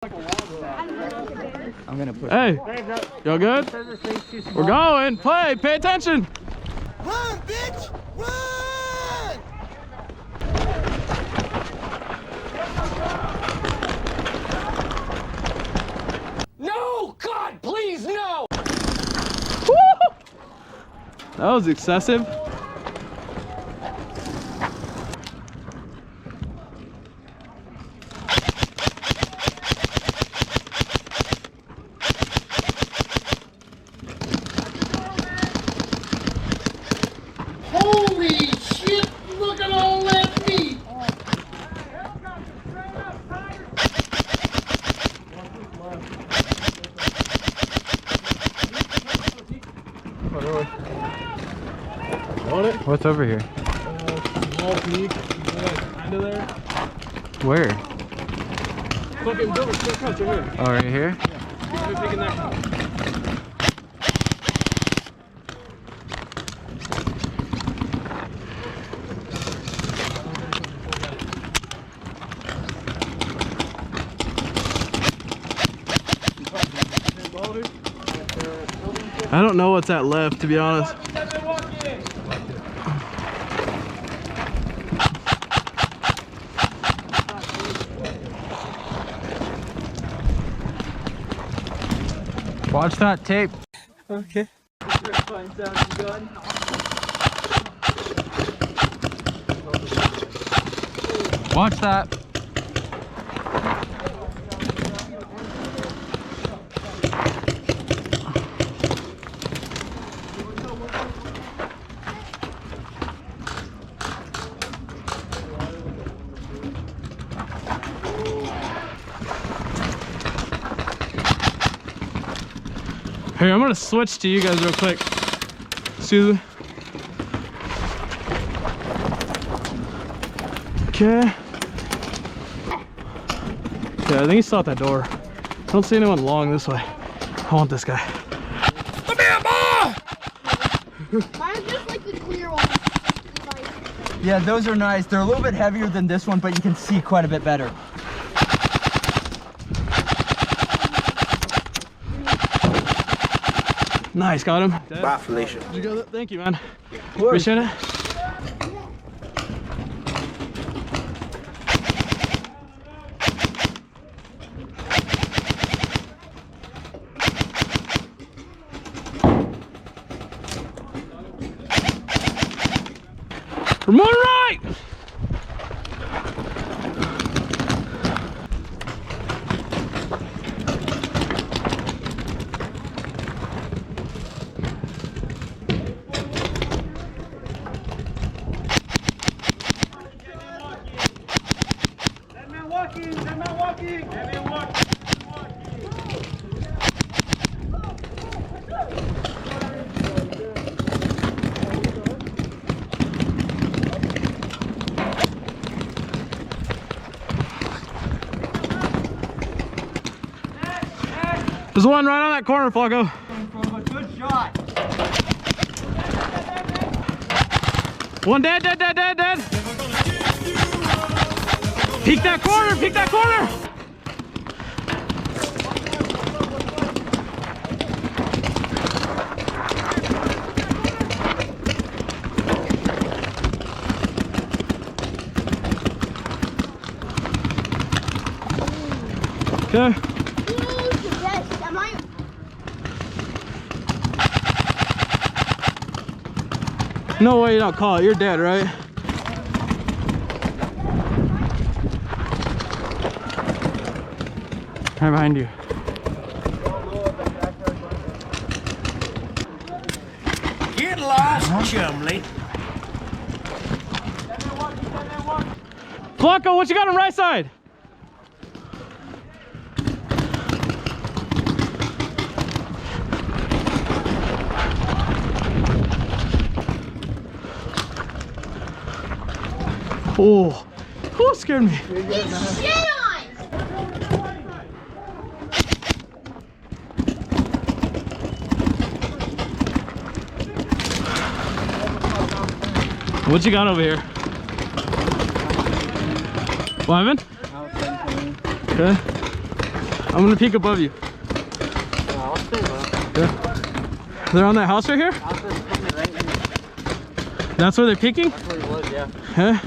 I'm gonna push. Hey, y'all good? We're going. Play. Pay attention. Run, bitch! Run! No! God, please, no! Woo! That was excessive. Holy shit! Look at all that meat! What's over here? Small peak. Kind of there. Where? Fucking build a right here. Oh, right here? Keep taking that. I don't know what's at left, to be honest. Watch that tape. Okay. Watch that. Hey, I'm gonna switch to you guys real quick. Excuse me. Okay. Yeah, I think he's still at that door. I don't see anyone long this way. I want this guy. Come here, boy! Mine's just like the clear one. Yeah, those are nice. They're a little bit heavier than this one, but you can see quite a bit better. Nice, got him. Bye, Felicia. Did you go? Thank you, man. Appreciate it. From on right. There's one right on that corner, Flaco. Good shot. One dead. Peek that corner, peek that corner. Okay. No way you don't call it. You're dead, right? Right behind you. Get lost, chumley. Flaco, what you got on right side? Oh, who scared me? It's shit on! What you got over here? Lyman? Okay. I'm gonna peek above you. I'll stay low. Yeah. They're on that house right here? House is coming right in. That's where they're peeking? That's where he was, yeah. Huh?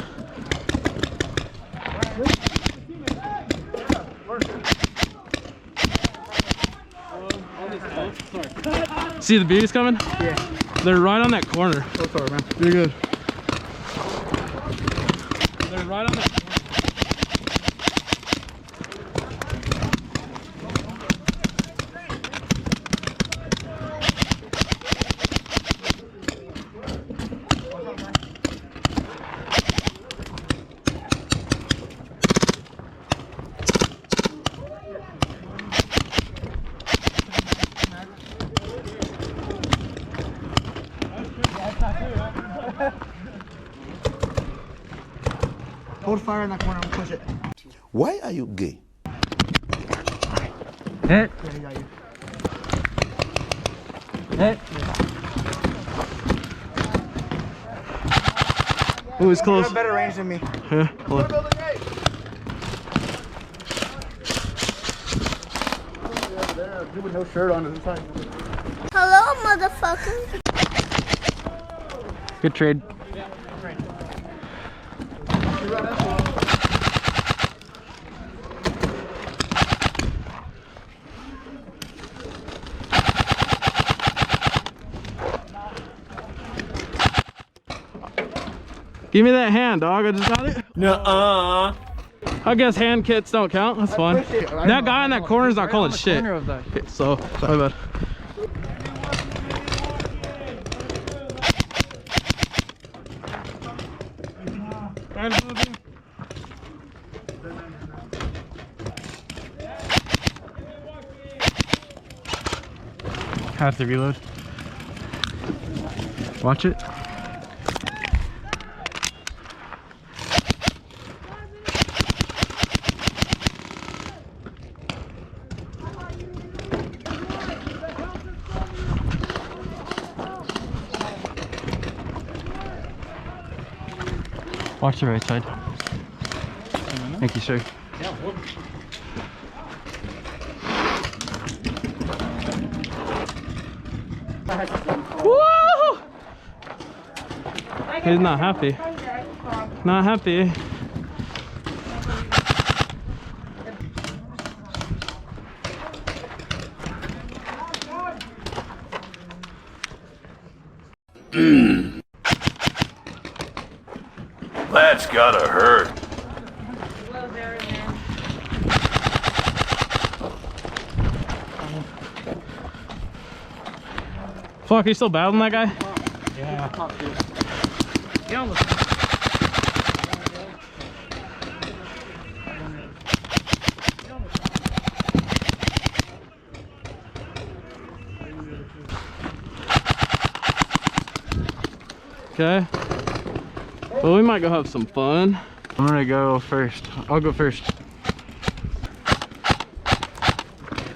See the bees coming? Yeah. They're right on that corner. Oh, sorry, man. You're good. They're right on that corner. Hold fire in that corner and push it. Why are you gay? Hit. Yeah, he got you. Hit. Oh, he's You close. have better range than me. Yeah, hold on. Dude with no shirt on is inside. Hello, motherfucker. Good trade. Give me that hand, dog. I just got it. Nuh-uh. I guess hand kits don't count. That's fine. That guy in that corner is not calling shit. Okay, so, my bad. Have to reload. Watch it. Watch the right side. Thank you, sir. Woo! He's not happy. Not happy. That's gotta hurt. Fuck, you still battling that guy? Yeah. Get on the... Okay. Well, we might go have some fun. I'm gonna go first. I'll go first.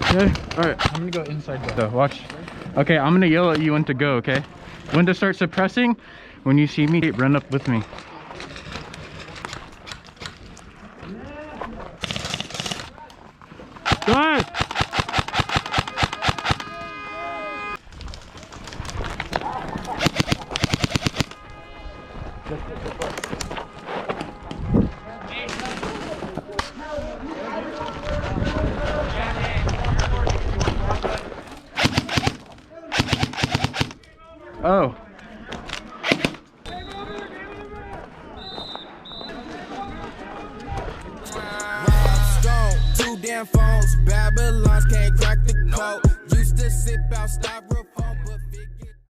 Okay. All right. I'm gonna go inside though. Watch. Okay. I'm gonna yell at you when to go. Okay. When to start suppressing. When you see me, run up with me. Go. Oh. Two damn phones, Babylons can't crack the code. Used to sip out styrofoam.